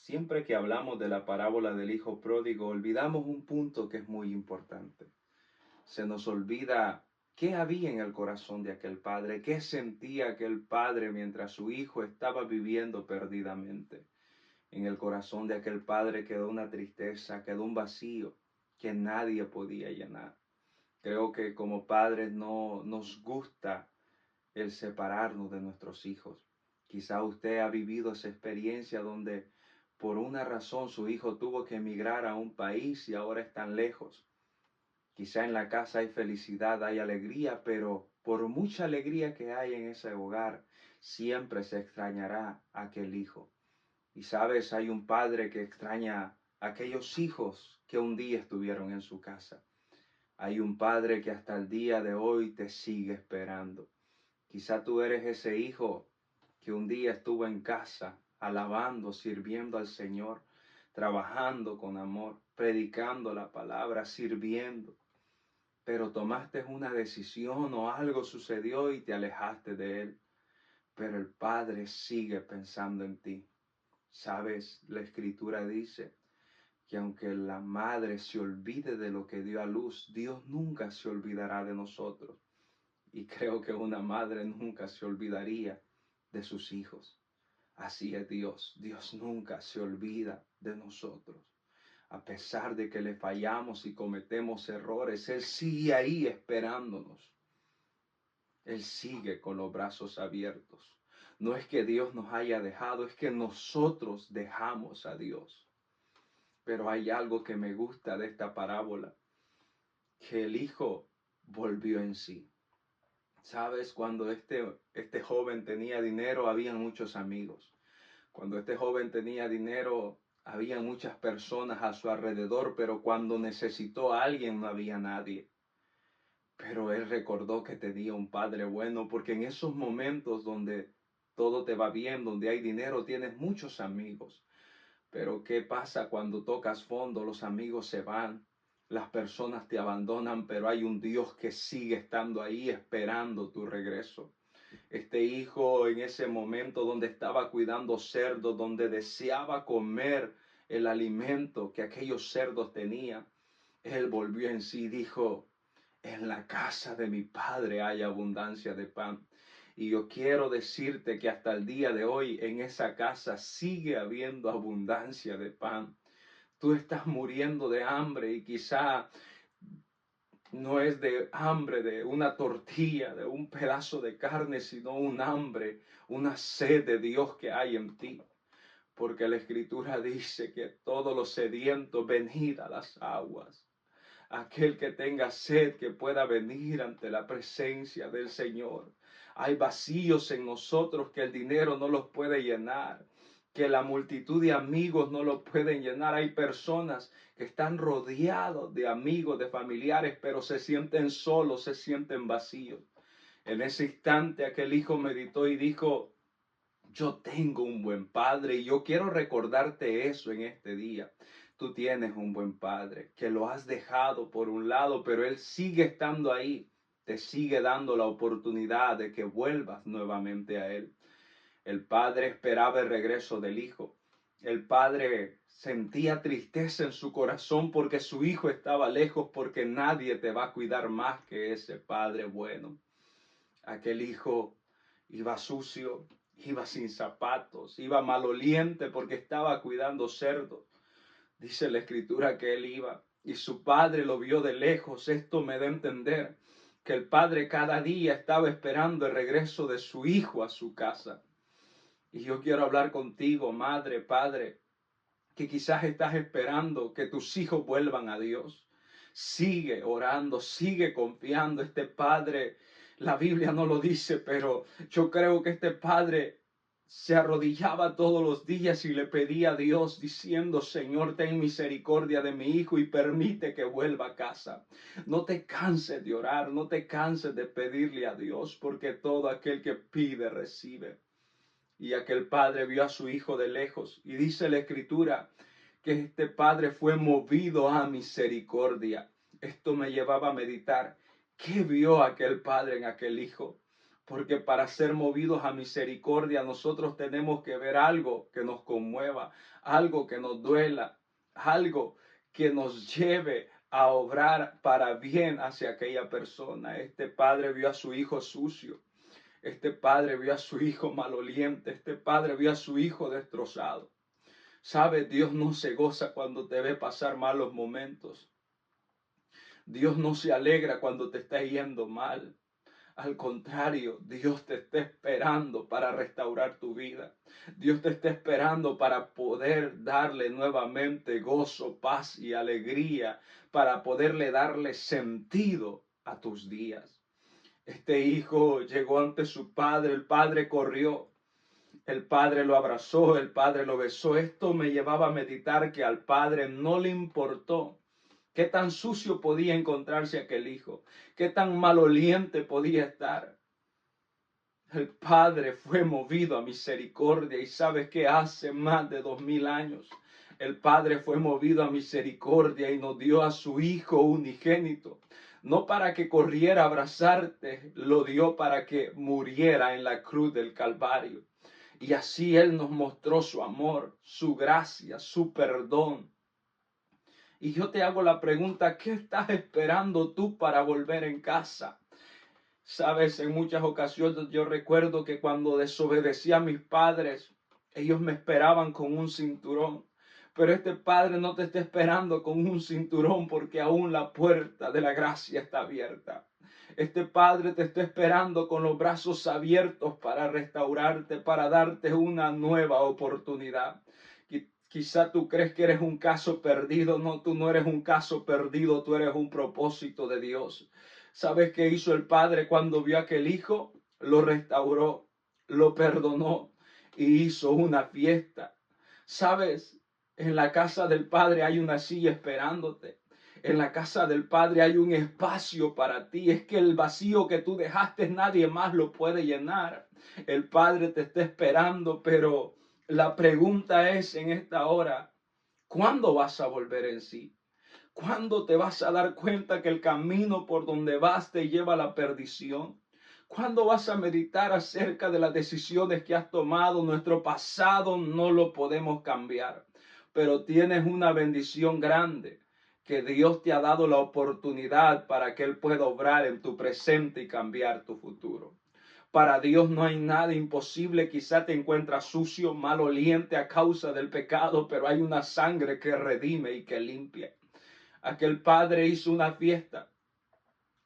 Siempre que hablamos de la parábola del hijo pródigo, olvidamos un punto que es muy importante. Se nos olvida qué había en el corazón de aquel padre, qué sentía aquel padre mientras su hijo estaba viviendo perdidamente. En el corazón de aquel padre quedó una tristeza, quedó un vacío que nadie podía llenar. Creo que como padres no nos gusta el separarnos de nuestros hijos. Quizá usted ha vivido esa experiencia donde por una razón su hijo tuvo que emigrar a un país y ahora están lejos. Quizá en la casa hay felicidad, hay alegría, pero por mucha alegría que hay en ese hogar, siempre se extrañará a aquel hijo. Y sabes, hay un padre que extraña a aquellos hijos que un día estuvieron en su casa. Hay un padre que hasta el día de hoy te sigue esperando. Quizá tú eres ese hijo que un día estuvo en casa, alabando, sirviendo al Señor, trabajando con amor, predicando la palabra, sirviendo, pero tomaste una decisión o algo sucedió y te alejaste de Él. Pero el Padre sigue pensando en ti. Sabes, la Escritura dice que aunque la madre se olvide de lo que dio a luz, Dios nunca se olvidará de nosotros. Y creo que una madre nunca se olvidaría de sus hijos. Así es Dios. Dios nunca se olvida de nosotros. A pesar de que le fallamos y cometemos errores, Él sigue ahí esperándonos. Él sigue con los brazos abiertos. No es que Dios nos haya dejado, es que nosotros dejamos a Dios. Pero hay algo que me gusta de esta parábola, que el hijo volvió en sí. Sabes, cuando este joven tenía dinero, había muchos amigos. Cuando este joven tenía dinero, había muchas personas a su alrededor, pero cuando necesitó a alguien no había nadie. Pero él recordó que tenía un padre bueno, porque en esos momentos donde todo te va bien, donde hay dinero, tienes muchos amigos. Pero ¿qué pasa cuando tocas fondo? Los amigos se van, las personas te abandonan, pero hay un Dios que sigue estando ahí esperando tu regreso. Este hijo en ese momento donde estaba cuidando cerdos, donde deseaba comer el alimento que aquellos cerdos tenían, él volvió en sí y dijo, en la casa de mi padre hay abundancia de pan. Y yo quiero decirte que hasta el día de hoy en esa casa sigue habiendo abundancia de pan. Tú estás muriendo de hambre y quizá no es de hambre de una tortilla, de un pedazo de carne, sino un hambre, una sed de Dios que hay en ti. Porque la Escritura dice que todos los sedientos venid a las aguas. Aquel que tenga sed que pueda venir ante la presencia del Señor. Hay vacíos en nosotros que el dinero no los puede llenar, que la multitud de amigos no los pueden llenar. Hay personas que están rodeados de amigos, de familiares, pero se sienten solos, se sienten vacíos. En ese instante aquel hijo meditó y dijo, yo tengo un buen padre y yo quiero recordarte eso en este día. Tú tienes un buen padre que lo has dejado por un lado, pero él sigue estando ahí. Te sigue dando la oportunidad de que vuelvas nuevamente a él. El padre esperaba el regreso del hijo. El padre sentía tristeza en su corazón porque su hijo estaba lejos, porque nadie te va a cuidar más que ese padre bueno. Aquel hijo iba sucio, iba sin zapatos, iba maloliente porque estaba cuidando cerdos. Dice la Escritura que él iba y su padre lo vio de lejos. Esto me da a entender que el padre cada día estaba esperando el regreso de su hijo a su casa. Y yo quiero hablar contigo, madre, padre, que quizás estás esperando que tus hijos vuelvan a Dios. Sigue orando, sigue confiando. Este padre, la Biblia no lo dice, pero yo creo que este padre se arrodillaba todos los días y le pedía a Dios diciendo, Señor, ten misericordia de mi hijo y permite que vuelva a casa. No te canses de orar, no te canses de pedirle a Dios, porque todo aquel que pide recibe. Y aquel padre vio a su hijo de lejos y dice la Escritura que este padre fue movido a misericordia. Esto me llevaba a meditar. ¿Qué vio aquel padre en aquel hijo? Porque para ser movidos a misericordia nosotros tenemos que ver algo que nos conmueva, algo que nos duela, algo que nos lleve a obrar para bien hacia aquella persona. Este padre vio a su hijo sucio, este padre vio a su hijo maloliente, este padre vio a su hijo destrozado. ¿Sabe? Dios no se goza cuando te ve pasar malos momentos. Dios no se alegra cuando te está yendo mal. Al contrario, Dios te está esperando para restaurar tu vida. Dios te está esperando para poder darle nuevamente gozo, paz y alegría, para poderle darle sentido a tus días. Este hijo llegó ante su padre, el padre corrió, el padre lo abrazó, el padre lo besó. Esto me llevaba a meditar que al padre no le importó qué tan sucio podía encontrarse aquel hijo, qué tan maloliente podía estar. El Padre fue movido a misericordia y sabes que hace más de 2000 años el Padre fue movido a misericordia y nos dio a su Hijo unigénito. No para que corriera a abrazarte, lo dio para que muriera en la cruz del Calvario. Y así Él nos mostró su amor, su gracia, su perdón. Y yo te hago la pregunta, ¿qué estás esperando tú para volver en casa? Sabes, en muchas ocasiones yo recuerdo que cuando desobedecí a mis padres, ellos me esperaban con un cinturón. Pero este Padre no te está esperando con un cinturón porque aún la puerta de la gracia está abierta. Este Padre te está esperando con los brazos abiertos para restaurarte, para darte una nueva oportunidad. Quizá tú crees que eres un caso perdido. No, tú no eres un caso perdido, tú eres un propósito de Dios. ¿Sabes qué hizo el padre cuando vio a aquel hijo? Lo restauró, lo perdonó y hizo una fiesta. ¿Sabes? En la casa del Padre hay una silla esperándote. En la casa del Padre hay un espacio para ti. Es que el vacío que tú dejaste nadie más lo puede llenar. El Padre te está esperando, pero la pregunta es en esta hora, ¿cuándo vas a volver en sí? ¿Cuándo te vas a dar cuenta que el camino por donde vas te lleva a la perdición? ¿Cuándo vas a meditar acerca de las decisiones que has tomado? Nuestro pasado no lo podemos cambiar, pero tienes una bendición grande, que Dios te ha dado la oportunidad para que Él pueda obrar en tu presente y cambiar tu futuro. Para Dios no hay nada imposible. Quizá te encuentras sucio, maloliente a causa del pecado, pero hay una sangre que redime y que limpia. Aquel padre hizo una fiesta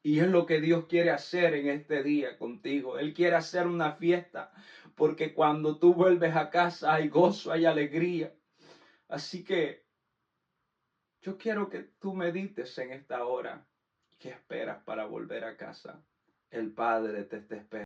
y es lo que Dios quiere hacer en este día contigo. Él quiere hacer una fiesta porque cuando tú vuelves a casa hay gozo, hay alegría. Así que yo quiero que tú medites en esta hora. ¿Qué esperas para volver a casa? El Padre te está esperando.